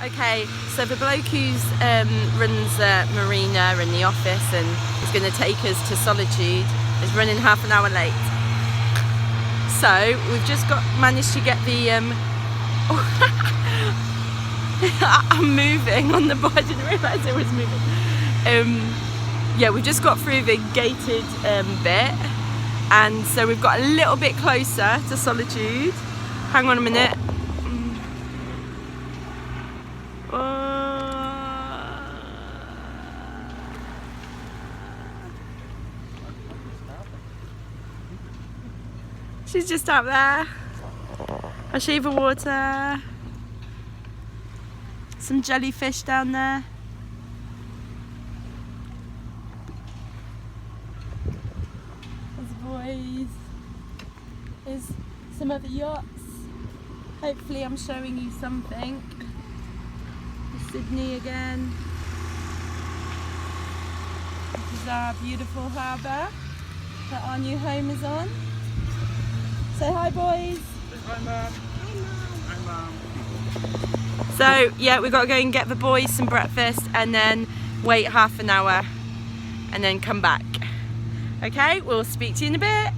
Okay, so the bloke who runs the marina and the office and is going to take us to Solitude is running half an hour late. So we've just managed to get the I'm moving on the board. I didn't realise it was moving. Yeah, we just got through the gated bit, and so we've got a little bit closer to Solitude. Hang on a minute. She's just out there. I'll show you the water. Some jellyfish down there. There's boys. There's some other yachts. Hopefully I'm showing you something. There's Sydney again. This is our beautiful harbour that our new home is on. Say hi, boys. Hi, Mum. Hi, Mum. So yeah, we've got to go and get the boys some breakfast and then wait half an hour and then come back. Okay, we'll speak to you in a bit.